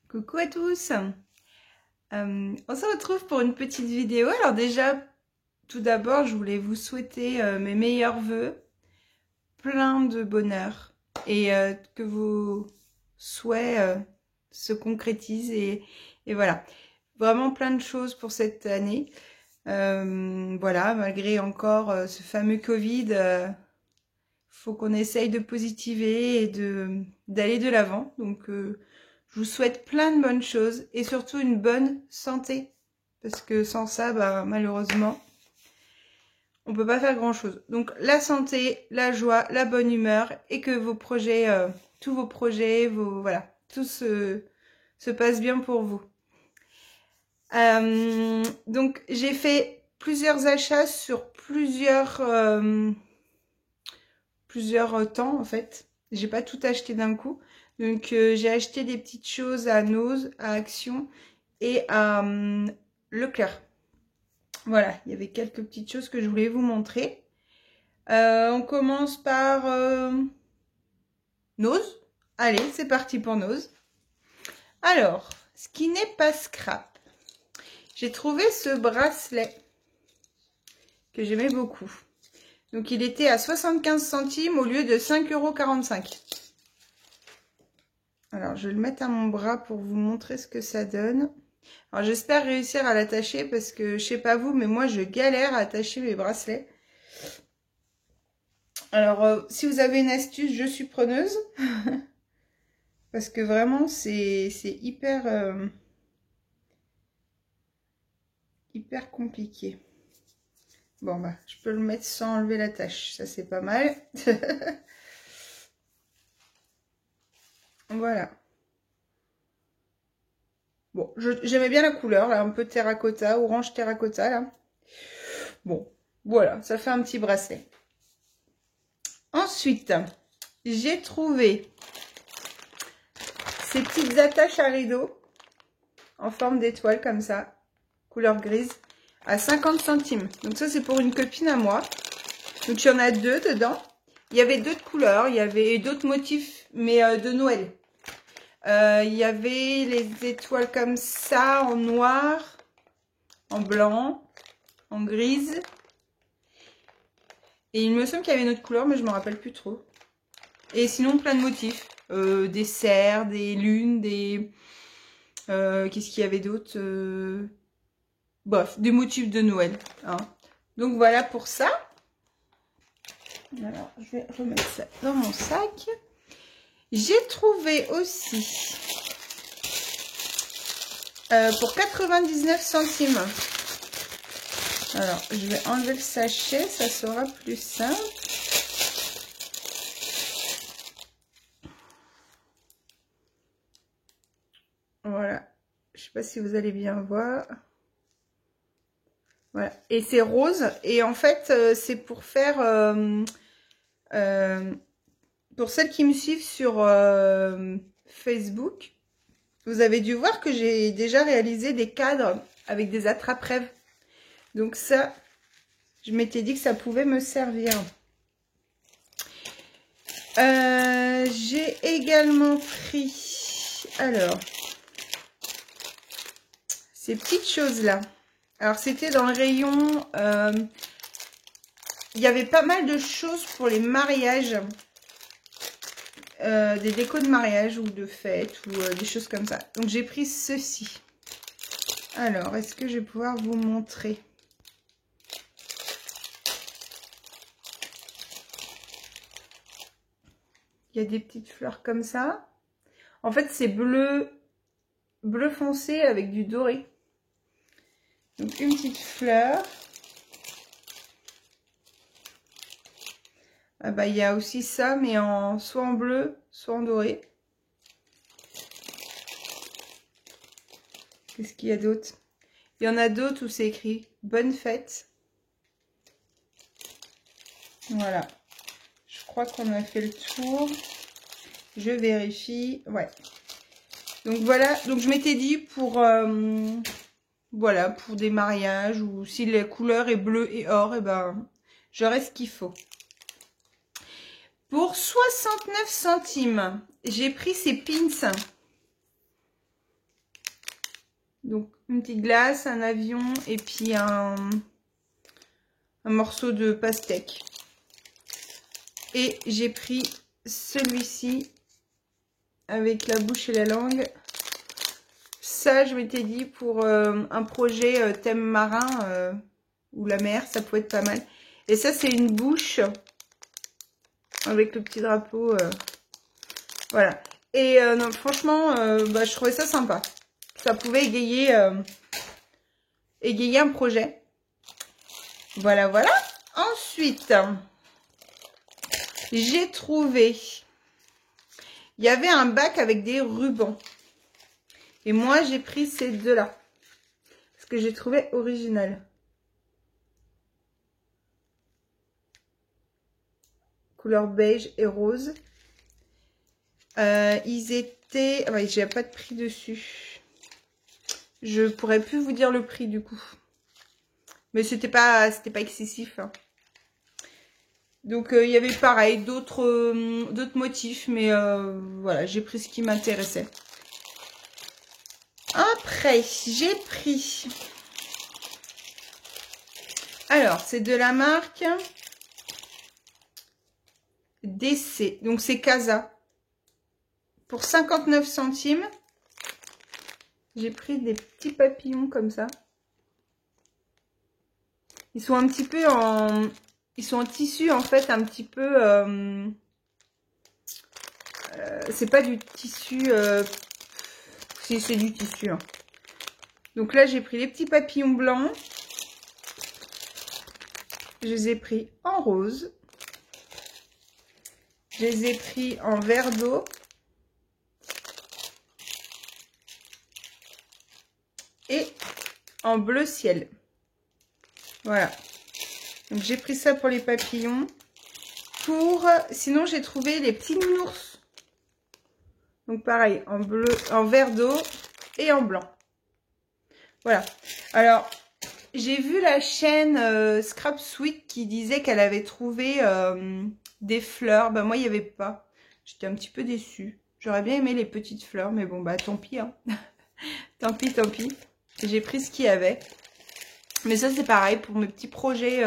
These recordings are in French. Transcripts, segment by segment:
Coucou à tous. On se retrouve pour une petite vidéo. Alors déjà, tout d'abord, je voulais vous souhaiter mes meilleurs vœux, plein de bonheur et que vos souhaits se concrétisent et voilà, vraiment plein de choses pour cette année. Voilà, malgré encore ce fameux Covid, faut qu'on essaye de positiver et d'aller de l'avant. Donc je vous souhaite plein de bonnes choses et surtout une bonne santé. Parce que sans ça, bah, malheureusement, on peut pas faire grand chose. Donc la santé, la joie, la bonne humeur et que vos projets, tous vos projets, voilà, tout se passe bien pour vous. Donc j'ai fait plusieurs achats sur plusieurs temps en fait. J'ai pas tout acheté d'un coup. Donc j'ai acheté des petites choses à Nose, à Action et à Leclerc. Voilà, il y avait quelques petites choses que je voulais vous montrer. On commence par Nose. Allez, c'est parti pour Nose. Alors, ce qui n'est pas scrap. J'ai trouvé ce bracelet que j'aimais beaucoup. Donc il était à 75 centimes au lieu de 5,45 €. Alors, je vais le mettre à mon bras pour vous montrer ce que ça donne. Alors, j'espère réussir à l'attacher parce que, je sais pas vous, mais moi, je galère à attacher mes bracelets. Alors, si vous avez une astuce, je suis preneuse. Parce que vraiment, c'est hyper, hyper compliqué. Bon, bah, je peux le mettre sans enlever l'attache. Ça, c'est pas mal. Voilà. Bon, j'aimais bien la couleur, là, un peu terracotta, orange terracotta, là. Bon, voilà, ça fait un petit bracelet. Ensuite, j'ai trouvé ces petites attaches à rideaux en forme d'étoile, comme ça, couleur grise, à 50 centimes. Donc ça, c'est pour une copine à moi. Donc, il y en a deux dedans. Il y avait d'autres couleurs, il y avait d'autres motifs, mais de Noël. Il y avait les étoiles comme ça, en noir, en blanc, en grise. Et il me semble qu'il y avait une autre couleur, mais je ne me rappelle plus trop. Et sinon, plein de motifs. Des cerfs, des lunes, des... qu'est-ce qu'il y avait d'autre Bref, des motifs de Noël. Hein. Donc, voilà pour ça. Alors, je vais remettre ça dans mon sac. J'ai trouvé aussi pour 99 centimes. Alors, je vais enlever le sachet, ça sera plus simple. Voilà. Je sais pas si vous allez bien voir. Voilà. Et c'est rose. Et en fait, c'est pour faire... pour celles qui me suivent sur Facebook, vous avez dû voir que j'ai déjà réalisé des cadres avec des attrape-rêves. Donc ça, je m'étais dit que ça pouvait me servir. J'ai également pris, alors, ces petites choses-là. Alors, c'était dans le rayon, il y avait pas mal de choses pour les mariages. Des décos de mariage ou de fête ou des choses comme ça. Donc j'ai pris ceci. Alors, est-ce que je vais pouvoir vous montrer? Il y a des petites fleurs comme ça. En fait, c'est bleu foncé avec du doré. Donc une petite fleur. Ah bah, il y a aussi ça, mais soit en bleu, soit en doré. Qu'est-ce qu'il y a d'autre? Il y en a d'autres où c'est écrit « Bonne fête ». Voilà. Je crois qu'on a fait le tour. Je vérifie. Ouais. Donc voilà. Donc je m'étais dit pour... voilà, pour des mariages ou si la couleur est bleu et or, et ben j'aurai ce qu'il faut. Pour 69 centimes, j'ai pris ces pins. Donc une petite glace, un avion et puis un morceau de pastèque. Et j'ai pris celui-ci avec la bouche et la langue. Ça, je m'étais dit pour un projet thème marin ou la mer, ça pourrait être pas mal. Et ça, c'est une bouche avec le petit drapeau. Voilà. Et non, franchement, je trouvais ça sympa. Ça pouvait égayer un projet. Voilà, voilà. Ensuite, j'ai trouvé... Il y avait un bac avec des rubans. Et moi, j'ai pris ces deux-là. Parce que j'ai trouvé original. Couleur beige et rose. Ils étaient... Ouais, j'ai pas de prix dessus. Je pourrais plus vous dire le prix du coup. Mais c'était pas excessif. Hein. Donc il y avait pareil, d'autres motifs. Mais voilà, j'ai pris ce qui m'intéressait. Après, j'ai pris... Alors, c'est de la marque DC. Donc, c'est Casa. Pour 59 centimes, j'ai pris des petits papillons comme ça. Ils sont un petit peu en... Ils sont en tissu, en fait, un petit peu... c'est pas du tissu... Si, c'est du tissu. Hein. Donc là, j'ai pris les petits papillons blancs. Je les ai pris en rose. Je les ai pris en vert d'eau. Et en bleu ciel. Voilà. Donc j'ai pris ça pour les papillons. Sinon, j'ai trouvé les petits nounours. Donc pareil, en bleu, en vert d'eau et en blanc. Voilà. Alors, j'ai vu la chaîne Scrap Sweet qui disait qu'elle avait trouvé des fleurs. Bah moi, il n'y avait pas. J'étais un petit peu déçue. J'aurais bien aimé les petites fleurs, mais bon, bah tant pis. Hein. Tant pis, tant pis. J'ai pris ce qu'il y avait. Mais ça, c'est pareil. Pour mes petits projets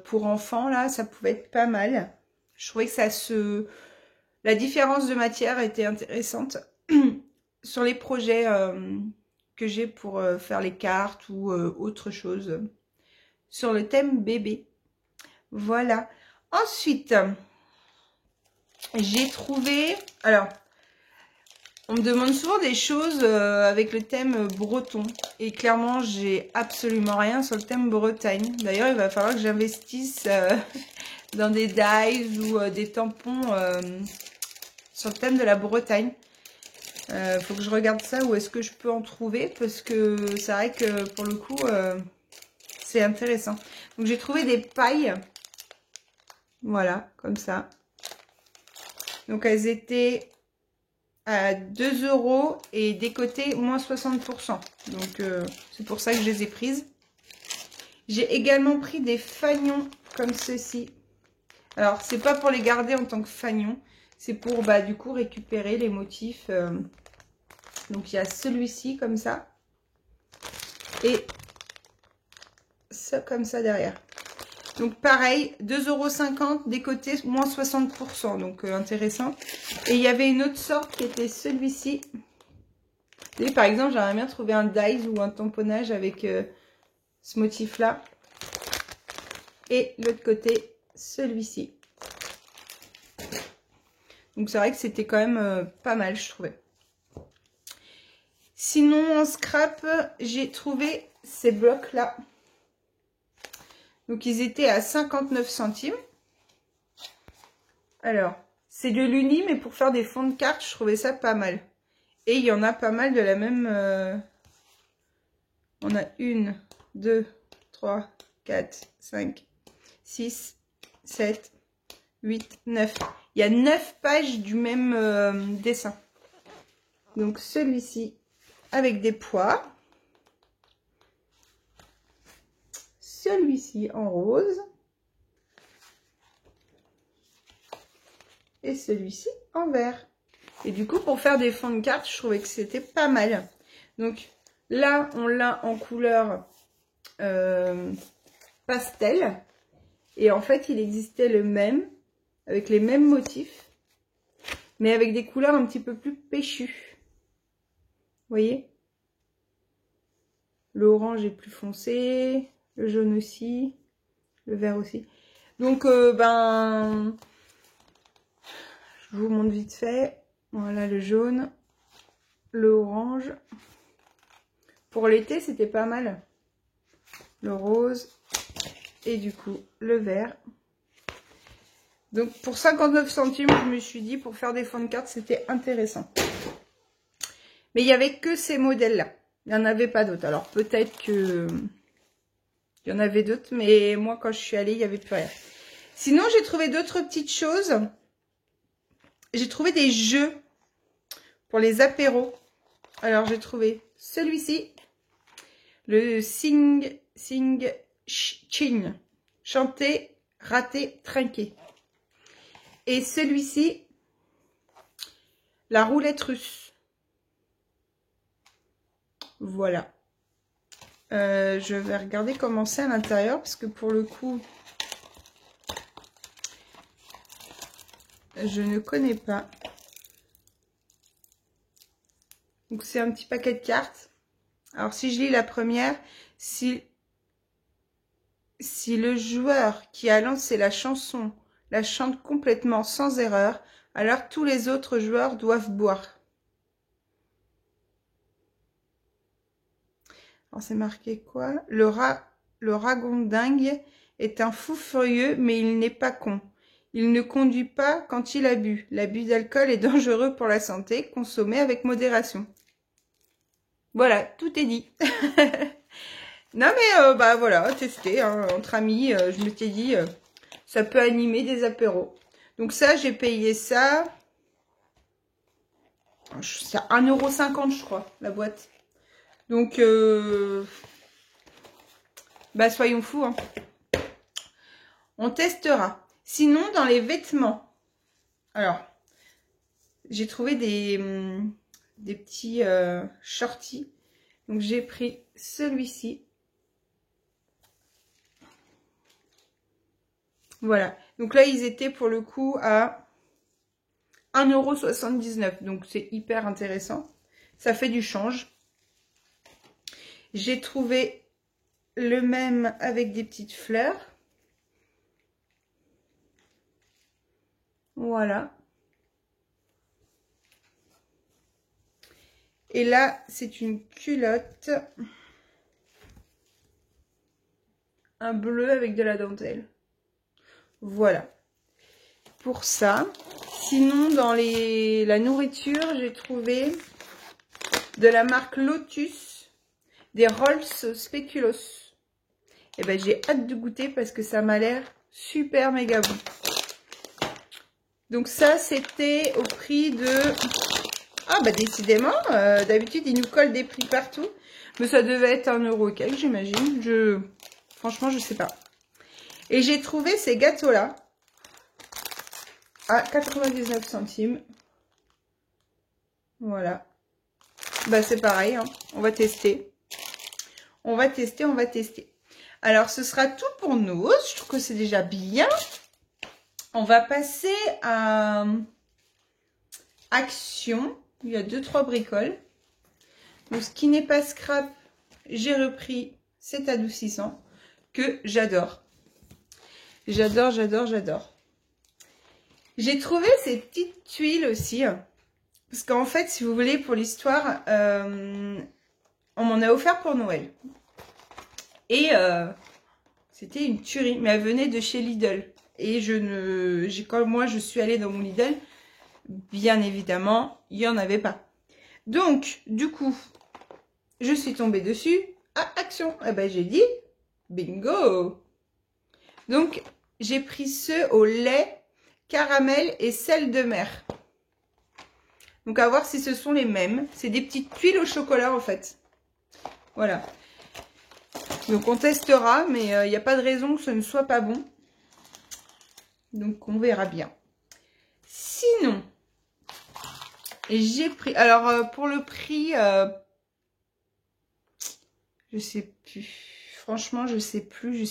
pour enfants, là, ça pouvait être pas mal. Je trouvais que la différence de matière était intéressante sur les projets que j'ai pour faire les cartes ou autre chose sur le thème bébé. Voilà. Ensuite, j'ai trouvé... Alors, on me demande souvent des choses avec le thème breton. Et clairement, j'ai absolument rien sur le thème Bretagne. D'ailleurs, il va falloir que j'investisse dans des dies ou des tampons sur le thème de la Bretagne. Faut que je regarde ça, où est-ce que je peux en trouver, parce que c'est vrai que pour le coup, c'est intéressant. Donc j'ai trouvé des pailles, voilà, comme ça. Donc elles étaient à 2 € et des côtés moins 60%. Donc c'est pour ça que je les ai prises. J'ai également pris des fanions comme ceci. Alors c'est pas pour les garder en tant que fanions. C'est pour, bah, du coup, récupérer les motifs. Donc, il y a celui-ci, comme ça. Et ça, comme ça, derrière. Donc, pareil, 2,50 € des côtés, moins 60%. Donc, intéressant. Et il y avait une autre sorte qui était celui-ci. Vous voyez, par exemple, j'aimerais bien trouver un dies ou un tamponnage avec ce motif-là. Et l'autre côté, celui-ci. Donc, c'est vrai que c'était quand même pas mal, je trouvais. Sinon, en scrap, j'ai trouvé ces blocs-là. Donc, ils étaient à 59 centimes. Alors, c'est de l'uni, mais pour faire des fonds de cartes, je trouvais ça pas mal. Et il y en a pas mal de la même... On a 1, 2, 3, 4, 5, 6, 7, 8, 9. Il y a 9 pages du même dessin. Donc celui-ci avec des pois. Celui-ci en rose. Et celui-ci en vert. Et du coup, pour faire des fonds de cartes, je trouvais que c'était pas mal. Donc, Là, on l'a en couleur pastel. Et en fait, il existait le même, avec les mêmes motifs, mais avec des couleurs un petit peu plus péchues. Vous voyez? Le orange est plus foncé, le jaune aussi, le vert aussi. Donc, ben, je vous montre vite fait. Voilà le jaune, le orange. Pour l'été, c'était pas mal. Le rose et du coup, le vert. Donc, pour 59 centimes, je me suis dit, pour faire des fonds de cartes, c'était intéressant. Mais il n'y avait que ces modèles-là. Il n'y en avait pas d'autres. Alors, peut-être que il y en avait d'autres, mais moi, quand je suis allée, il n'y avait plus rien. Sinon, j'ai trouvé d'autres petites choses. J'ai trouvé des jeux pour les apéros. Alors, j'ai trouvé celui-ci. Le Sing Chin. Chanter, rater, trinquer. Et celui-ci, la roulette russe. Voilà. Je vais regarder comment c'est à l'intérieur, parce que pour le coup, je ne connais pas. Donc, c'est un petit paquet de cartes. Alors, si je lis la première, si le joueur qui a lancé la chanson la chante complètement sans erreur, alors tous les autres joueurs doivent boire. Alors, c'est marqué quoi? Le ragondingue est un fou furieux, mais il n'est pas con. Il ne conduit pas quand il a bu. L'abus d'alcool est dangereux pour la santé. Consommez avec modération. Voilà, tout est dit. Non mais bah voilà, tester hein, entre amis, je m'étais dit ça peut animer des apéros. Donc ça, j'ai payé ça. C'est 1,50 € je crois, la boîte. Donc bah soyons fous hein. On testera. Sinon, dans les vêtements. Alors, j'ai trouvé des petits shorties. Donc j'ai pris celui-ci. Voilà. Donc là, ils étaient pour le coup à 1,79 €. Donc c'est hyper intéressant. Ça fait du change. J'ai trouvé le même avec des petites fleurs. Voilà. Et là, c'est une culotte. Un bleu avec de la dentelle. Voilà. Pour ça. Sinon, dans la nourriture, j'ai trouvé de la marque Lotus des Rolls Spéculoos. Et ben, j'ai hâte de goûter parce que ça m'a l'air super méga bon. Donc ça, c'était au prix de... Ah bah décidément, d'habitude, ils nous collent des prix partout. Mais ça devait être 1 € et quelques, j'imagine. Franchement, je sais pas. Et j'ai trouvé ces gâteaux-là à 99 centimes. Voilà. Bah c'est pareil, hein. On va tester. On va tester, on va tester. Alors, ce sera tout pour nous. Je trouve que c'est déjà bien. On va passer à Action. Il y a 2-3 bricoles. Donc, ce qui n'est pas scrap, j'ai repris cet adoucissant que j'adore. J'adore, j'adore, j'adore. J'ai trouvé ces petites tuiles aussi. Parce qu'en fait, si vous voulez, pour l'histoire, on m'en a offert pour Noël. Et c'était une tuerie. Mais elle venait de chez Lidl. Et quand moi je suis allée dans mon Lidl, bien évidemment, il n'y en avait pas. Donc, du coup, je suis tombée dessus. Ah, Action. Eh ben, j'ai dit, bingo. Donc, j'ai pris ceux au lait, caramel et sel de mer. Donc, à voir si ce sont les mêmes. C'est des petites tuiles au chocolat, en fait. Voilà. Donc, on testera, mais il n'y a pas de raison que ce ne soit pas bon. Donc, on verra bien. Sinon, j'ai pris... Alors, pour le prix... Je sais plus. Franchement, je sais plus.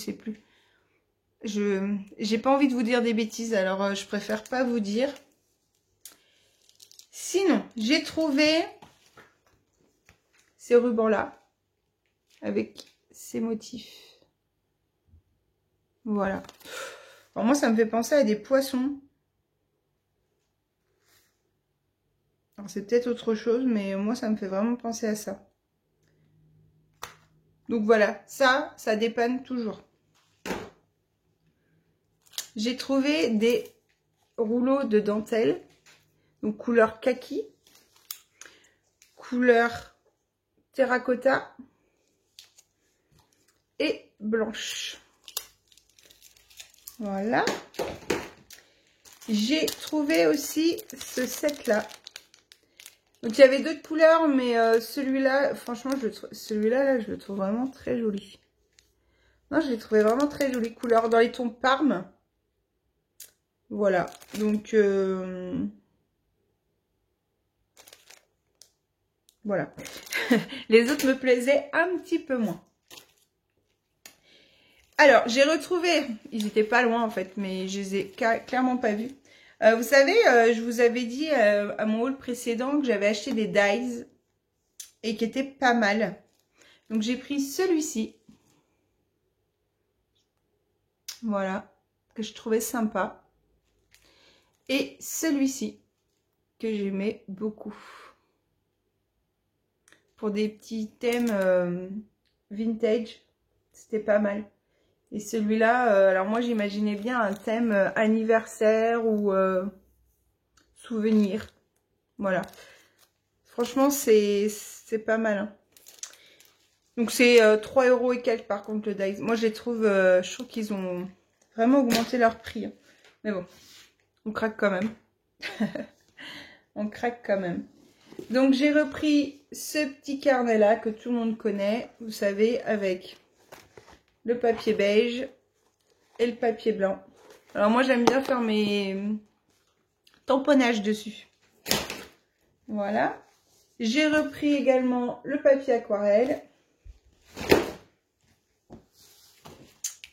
J'ai pas envie de vous dire des bêtises, alors je préfère pas vous dire. Sinon, j'ai trouvé ces rubans-là avec ces motifs. Voilà. Alors moi, ça me fait penser à des poissons. Alors c'est peut-être autre chose, mais moi, ça me fait vraiment penser à ça. Donc voilà, ça dépanne toujours. J'ai trouvé des rouleaux de dentelle, donc couleur kaki, couleur terracotta et blanche. Voilà. J'ai trouvé aussi ce set-là. Donc il y avait d'autres couleurs, mais celui-là, franchement, celui-là, je le trouve vraiment très joli. Non, je l'ai trouvé vraiment très joli. Couleur dans les tons Parme. Voilà. Donc, voilà. Les autres me plaisaient un petit peu moins. Alors, j'ai retrouvé, ils étaient pas loin en fait, mais je les ai clairement pas vus. Vous savez, je vous avais dit à mon haul précédent que j'avais acheté des dies et qui étaient pas mal. Donc, j'ai pris celui-ci. Voilà, que je trouvais sympa. Et celui-ci, que j'aimais beaucoup. Pour des petits thèmes vintage, c'était pas mal. Et celui-là, alors moi j'imaginais bien un thème anniversaire ou souvenir. Voilà. Franchement, c'est pas mal. Hein. Donc c'est 3 € et quelques par contre le dies. Moi je les trouve, je trouve qu'ils ont vraiment augmenté leur prix. Hein. Mais bon, on craque quand même. On craque quand même. Donc j'ai repris ce petit carnet là que tout le monde connaît. Vous savez, avec le papier beige et le papier blanc. Alors moi j'aime bien faire mes tamponnages dessus. Voilà. J'ai repris également le papier aquarelle.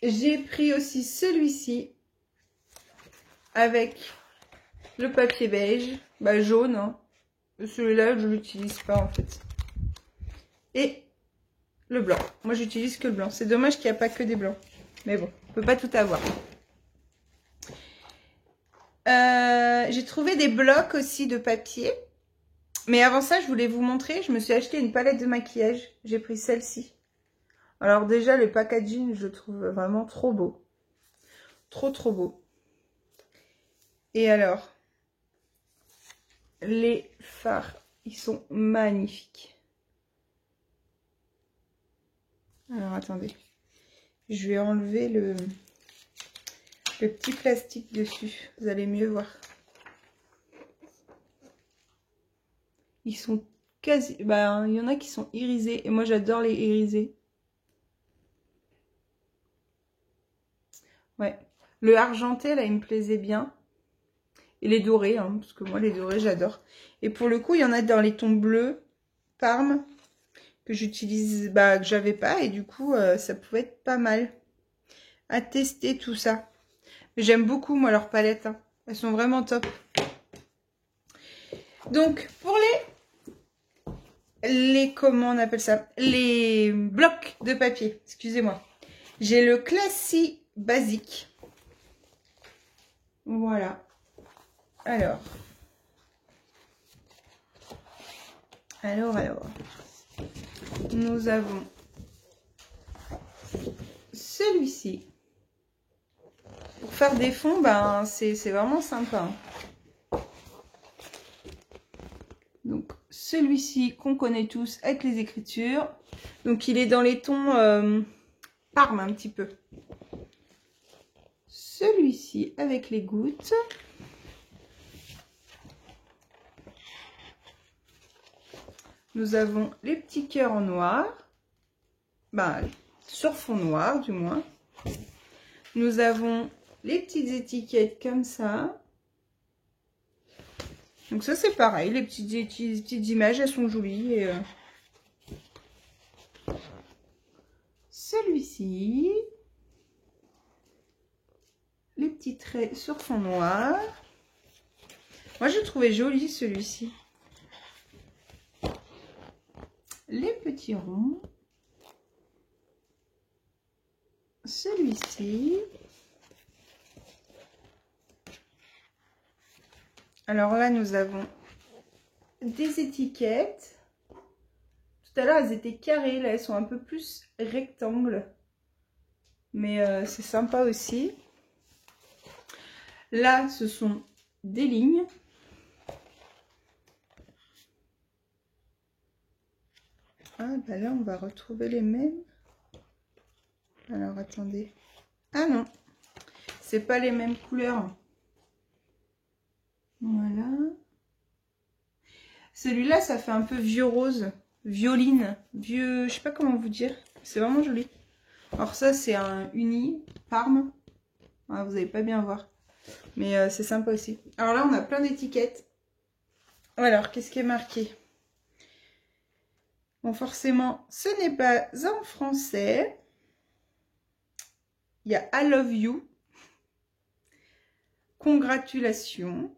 J'ai pris aussi celui-ci avec le papier beige, jaune. Hein. Celui-là je l'utilise pas en fait. Et le blanc. Moi j'utilise que le blanc. C'est dommage qu'il n'y a pas que des blancs. Mais bon, on peut pas tout avoir. J'ai trouvé des blocs aussi de papier. Mais avant ça, je voulais vous montrer. Je me suis acheté une palette de maquillage. J'ai pris celle-ci. Alors déjà, le packaging, je le trouve vraiment trop beau. Trop beau. Et alors, les fards, ils sont magnifiques. Alors, attendez. Je vais enlever le petit plastique dessus. Vous allez mieux voir. Ils sont quasi... il y en a qui sont irisés. Et moi, j'adore les irisés. Ouais. Le argenté, là, il me plaisait bien. Et les dorés, hein, parce que moi, les dorés, j'adore. Et pour le coup, il y en a dans les tons bleus, Parme, que j'utilise, que j'avais pas. Et du coup, ça pouvait être pas mal à tester tout ça. J'aime beaucoup, moi, leurs palettes. Hein. Elles sont vraiment top. Donc, pour comment on appelle ça? Les blocs de papier, excusez-moi. J'ai le Classy Basique. Voilà. Alors. Nous avons celui-ci. Pour faire des fonds, c'est vraiment sympa. Hein. Donc, celui-ci qu'on connaît tous avec les écritures. Donc, il est dans les tons Parme un petit peu. Celui-ci avec les gouttes. Nous avons les petits cœurs en noir. Sur fond noir du moins. Nous avons les petites étiquettes comme ça. Donc ça c'est pareil, les petites images elles sont jolies. Et, celui-ci. Les petits traits sur fond noir. Moi, je trouvais joli celui-ci. Les petits ronds. Celui-ci. Alors là, nous avons des étiquettes. Tout à l'heure, elles étaient carrées. Là, elles sont un peu plus rectangles. Mais c'est sympa aussi. Là, ce sont des lignes. Ah, bah là, on va retrouver les mêmes. Alors, attendez. Ah non, c'est pas les mêmes couleurs. Voilà. Celui-là, ça fait un peu vieux rose, violine, vieux, je sais pas comment vous dire. C'est vraiment joli. Alors ça, c'est un uni Parme. Ah, vous n'allez pas bien voir. Mais c'est sympa aussi. Alors là, on a plein d'étiquettes. Alors, qu'est-ce qui est marqué? Bon, forcément, ce n'est pas en français. Il y a I love you. Congratulations.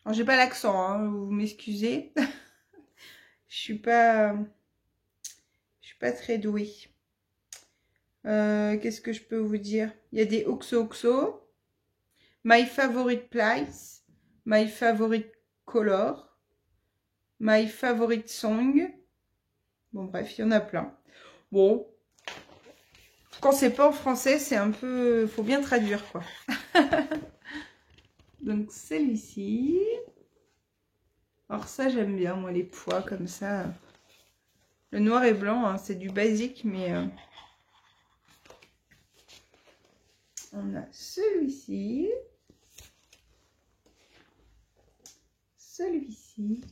Alors, j'ai pas l'accent, hein, vous m'excusez. Je suis pas très douée. Qu'est-ce que je peux vous dire? Il y a des OXO. My favorite place. My favorite color. My favorite song. Bon, bref, il y en a plein. Bon. Quand c'est pas en français, c'est un peu... Faut bien traduire, quoi. Donc, celui-ci. Alors ça, j'aime bien, moi, les pois comme ça. Le noir et blanc, hein, c'est du basique, mais... On a celui-ci. Celui-ci.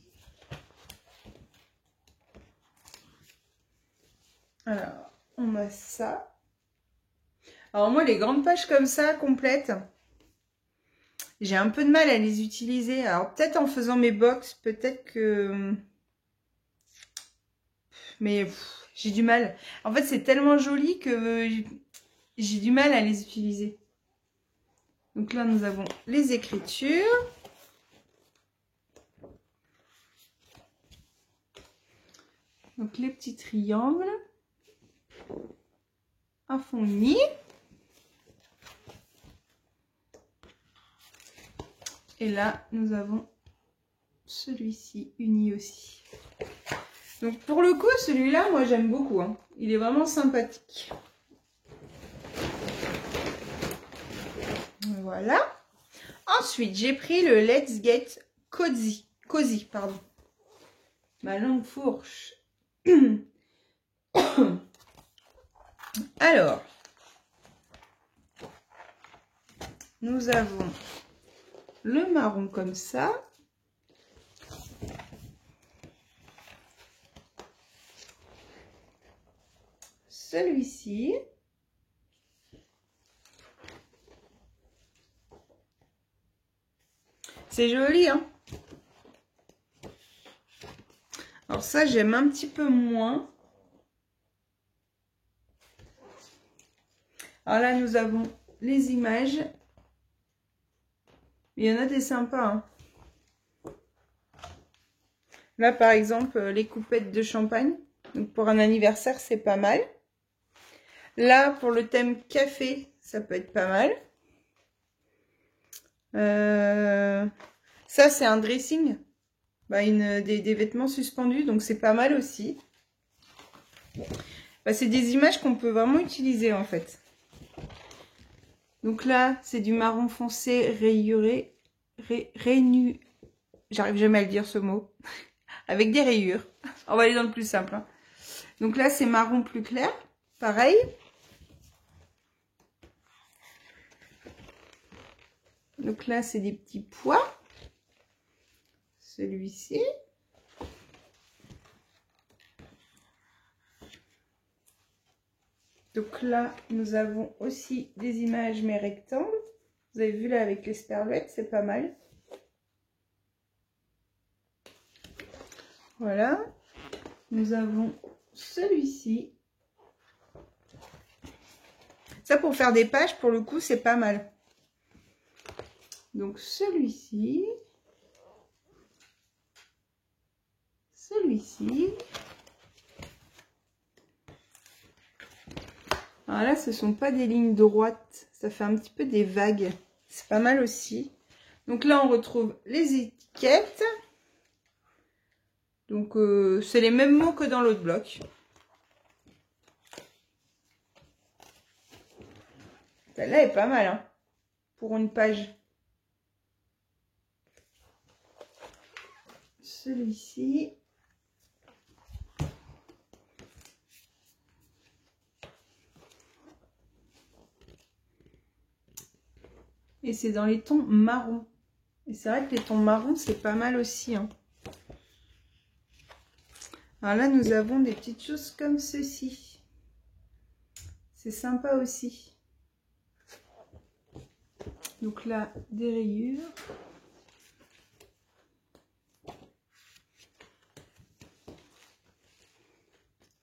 Alors, on a ça. Alors moi, les grandes pages comme ça, complètes, j'ai un peu de mal à les utiliser. Alors peut-être en faisant mes box, peut-être que... Mais j'ai du mal. En fait, c'est tellement joli que j'ai du mal à les utiliser. Donc là, nous avons les écritures. Donc les petits triangles. Un fond uni. Et là, nous avons celui-ci uni aussi. Donc pour le coup, celui-là, moi j'aime beaucoup. Hein. Il est vraiment sympathique. Voilà. Ensuite, j'ai pris le Let's Get Cozy. Cozy, pardon. Ma langue fourche. Alors, nous avons le marron comme ça. Celui-ci. C'est joli, hein? Alors ça, j'aime un petit peu moins. Alors là, nous avons les images. Il y en a des sympas, hein. Là, par exemple, les coupettes de champagne. Donc, pour un anniversaire, c'est pas mal. Là, pour le thème café, ça peut être pas mal. Ça, c'est un dressing. Bah, des vêtements suspendus, donc c'est pas mal aussi. Bah, c'est des images qu'on peut vraiment utiliser, en fait. Donc là, c'est du marron foncé rayuré. J'arrive jamais à le dire, ce mot. Avec des rayures. On va aller dans le plus simple. Hein. Donc là, c'est marron plus clair. Pareil. Donc là, c'est des petits pois. Celui-ci. Donc là, nous avons aussi des images, mais rectangles. Vous avez vu là, avec les sperlettes, c'est pas mal. Voilà. Nous avons celui-ci. Ça, pour faire des pages, pour le coup, c'est pas mal. Donc, celui-ci. Celui-ci. Alors là, ce sont pas des lignes droites. Ça fait un petit peu des vagues. C'est pas mal aussi. Donc là, on retrouve les étiquettes. Donc, c'est les mêmes mots que dans l'autre bloc. Celle-là est pas mal, hein, pour une page. Celui-ci. Et c'est dans les tons marron. Et c'est vrai que les tons marron, c'est pas mal aussi, hein. Alors là, nous avons des petites choses comme ceci. C'est sympa aussi. Donc là, des rayures.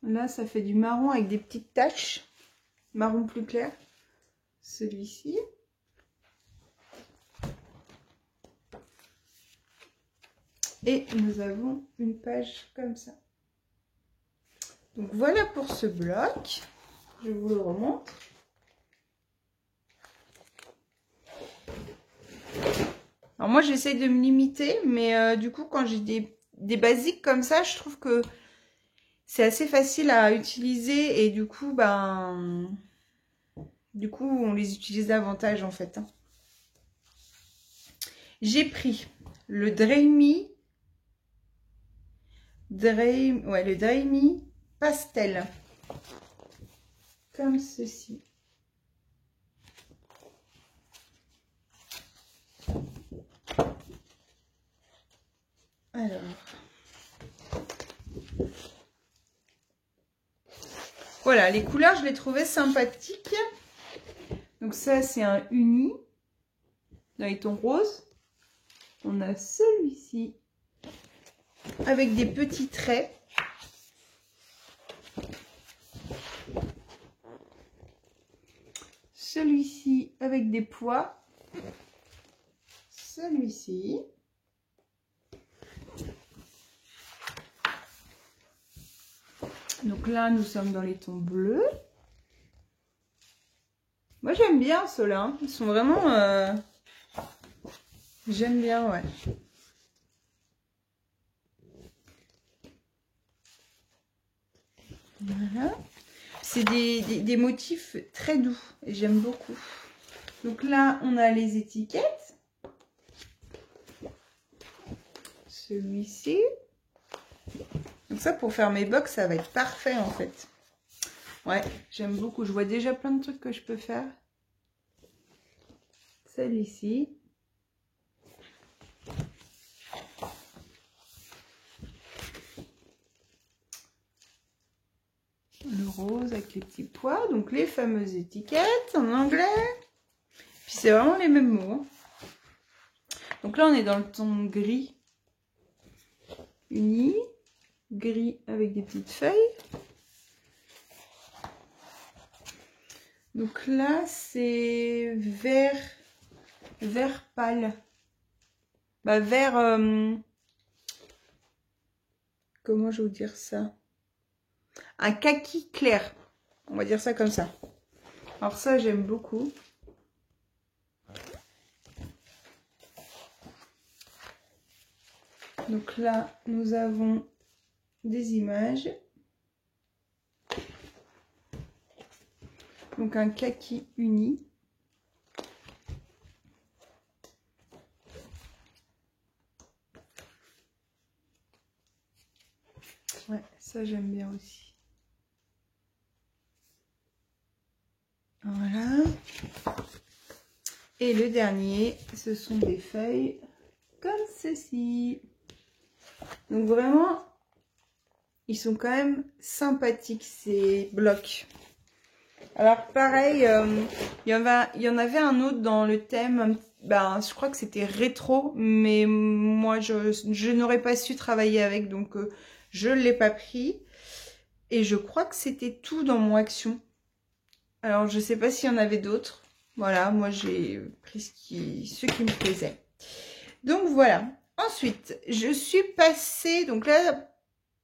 Là, ça fait du marron avec des petites taches. Marron plus clair. Celui-ci. Et nous avons une page comme ça. Donc voilà pour ce bloc. Je vous le remonte. Alors moi j'essaye de me limiter, mais du coup quand j'ai des basiques comme ça, je trouve que c'est assez facile à utiliser et du coup on les utilise davantage en fait. J'ai pris le Dreamy, le Dreamy pastel, comme ceci. Alors, voilà, les couleurs, je les trouvais sympathiques. Donc ça, c'est un uni dans les tons roses. On a celui-ci avec des petits traits. Celui-ci avec des pois. Celui-ci. Donc là, nous sommes dans les tons bleus. Moi, j'aime bien ceux-là. Hein. Ils sont vraiment... J'aime bien, ouais. Voilà. C'est des motifs très doux. Et j'aime beaucoup. Donc là, on a les étiquettes. Celui-ci. Donc ça, pour faire mes box, ça va être parfait, en fait. Ouais, j'aime beaucoup. Je vois déjà plein de trucs que je peux faire. Celui-ci. Le rose avec les petits pois. Donc les fameuses étiquettes en anglais. Puis c'est vraiment les mêmes mots. Donc là, on est dans le ton gris. Uni. Gris avec des petites feuilles. Donc là, c'est vert pâle. Bah, vert... comment je vais vous dire ça? Un kaki clair. On va dire ça comme ça. Alors ça, j'aime beaucoup. Donc là, nous avons des images. Donc un kaki uni. Ouais, ça j'aime bien aussi. Voilà. Et le dernier, ce sont des feuilles comme ceci. Donc vraiment, ils sont quand même sympathiques ces blocs. Alors pareil, il y en avait un autre dans le thème, je crois que c'était rétro, mais moi je n'aurais pas su travailler avec, donc je ne l'ai pas pris. Et je crois que c'était tout dans mon action. Alors, je sais pas s'il y en avait d'autres. Voilà, moi j'ai pris ceux qui me plaisaient. Donc voilà. Ensuite, je suis passée, donc là,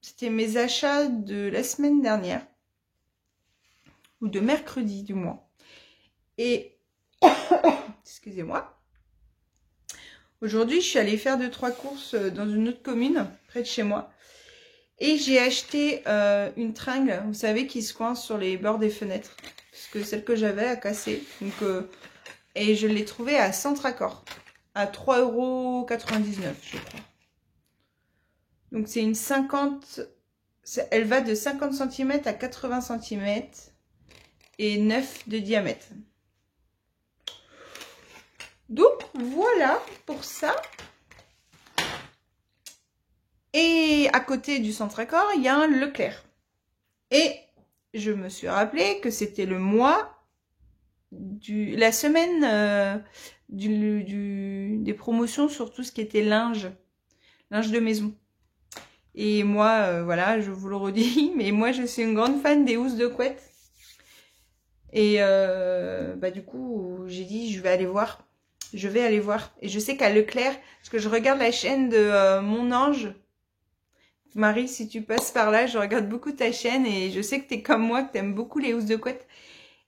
c'était mes achats de la semaine dernière. Ou de mercredi du moins. Et, excusez-moi. Aujourd'hui, je suis allée faire 2-3 courses dans une autre commune, près de chez moi. Et j'ai acheté une tringle, vous savez, qui se coince sur les bords des fenêtres. Parce que celle que j'avais a cassé. Donc, et je l'ai trouvée à Centracor. À 3,99 €, je crois. Donc c'est une 50... Elle va de 50 cm à 80 cm. Et 9 de diamètre. Donc voilà pour ça. Et à côté du Centracor, il y a un Leclerc. Et je me suis rappelé que c'était le mois la semaine des promotions sur tout ce qui était linge de maison. Et moi, voilà, je vous le redis, mais moi je suis une grande fan des housses de couette. Et bah du coup, j'ai dit je vais aller voir. Je vais aller voir. Et je sais qu'à Leclerc, parce que je regarde la chaîne de Mon Ange. Marie, si tu passes par là, je regarde beaucoup ta chaîne et je sais que tu es comme moi, que tu aimes beaucoup les housses de couette.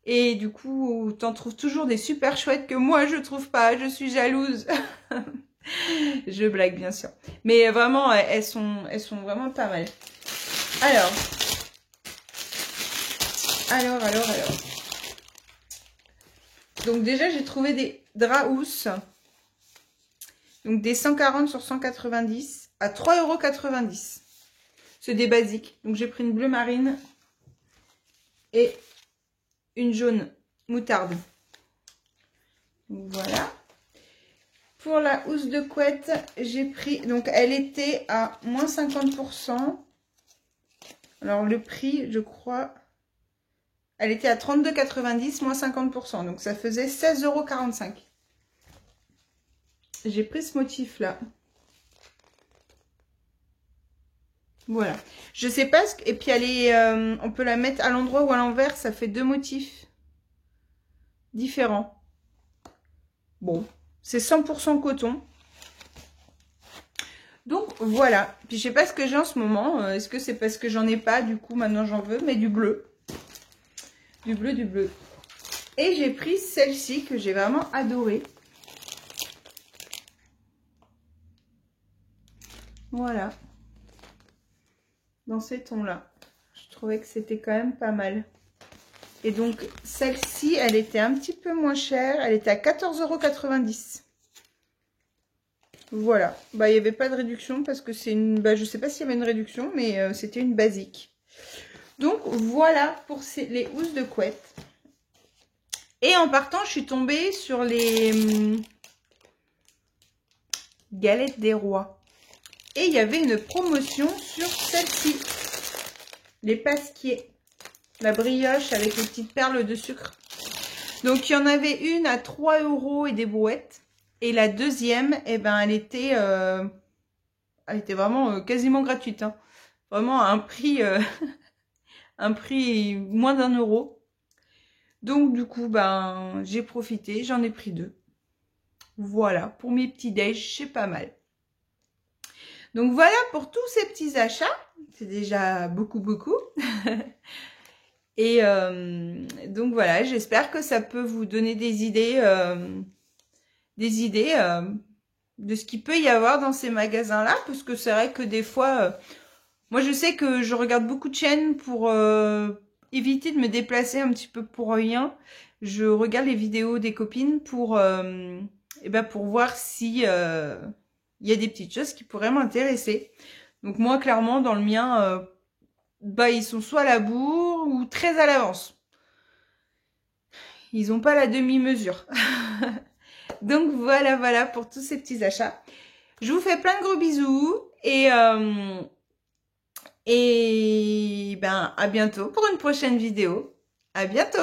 Et du coup, t'en trouves toujours des super chouettes que moi, je trouve pas. Je suis jalouse. Je blague, bien sûr. Mais vraiment, elles sont vraiment pas mal. Alors. Donc déjà, j'ai trouvé des draps housses. Donc des 140 sur 190 à 3,90 €. C'est des basiques. Donc j'ai pris une bleu marine et une jaune moutarde. Donc, voilà. Pour la housse de couette, j'ai pris... Donc elle était à moins 50%. Alors le prix, je crois... Elle était à 32,90 moins 50%. Donc ça faisait 16,45 €. J'ai pris ce motif-là. Voilà. Je sais pas ce que... Et puis elle est... on peut la mettre à l'endroit ou à l'envers. Ça fait deux motifs différents. Bon. C'est 100% coton. Donc voilà. Puis je sais pas ce que j'ai en ce moment. Est-ce que c'est parce que j'en ai pas? Du coup maintenant j'en veux. Mais du bleu. Du bleu. Et j'ai pris celle-ci que j'ai vraiment adorée. Voilà. Dans ces tons-là. Je trouvais que c'était quand même pas mal. Et donc, celle-ci, elle était un petit peu moins chère. Elle était à 14,90 €. Voilà. Bah, il n'y avait pas de réduction parce que c'est une... Bah, je sais pas s'il y avait une réduction, mais c'était une basique. Donc, voilà pour les housses de couette. Et en partant, je suis tombée sur les galettes des rois. Et il y avait une promotion sur celle-ci. Les pasquiers. La brioche avec les petites perles de sucre. Donc, il y en avait une à 3 € et des brouettes. Et la deuxième, eh ben, elle était vraiment quasiment gratuite. Hein. Vraiment à un prix, un prix moins d'1 €. Donc, du coup, ben, j'ai profité. J'en ai pris 2. Voilà, pour mes petits déj, c'est pas mal. Donc, voilà pour tous ces petits achats. C'est déjà beaucoup. Et donc, voilà, j'espère que ça peut vous donner des idées de ce qu'il peut y avoir dans ces magasins-là. Parce que c'est vrai que des fois, moi, je sais que je regarde beaucoup de chaînes pour éviter de me déplacer un petit peu pour rien. Je regarde les vidéos des copines pour voir si il y a des petites choses qui pourraient m'intéresser. Donc moi, clairement, dans le mien, ils sont soit à la bourre ou très à l'avance. Ils n'ont pas la demi-mesure. Donc voilà pour tous ces petits achats. Je vous fais plein de gros bisous et à bientôt pour une prochaine vidéo. À bientôt!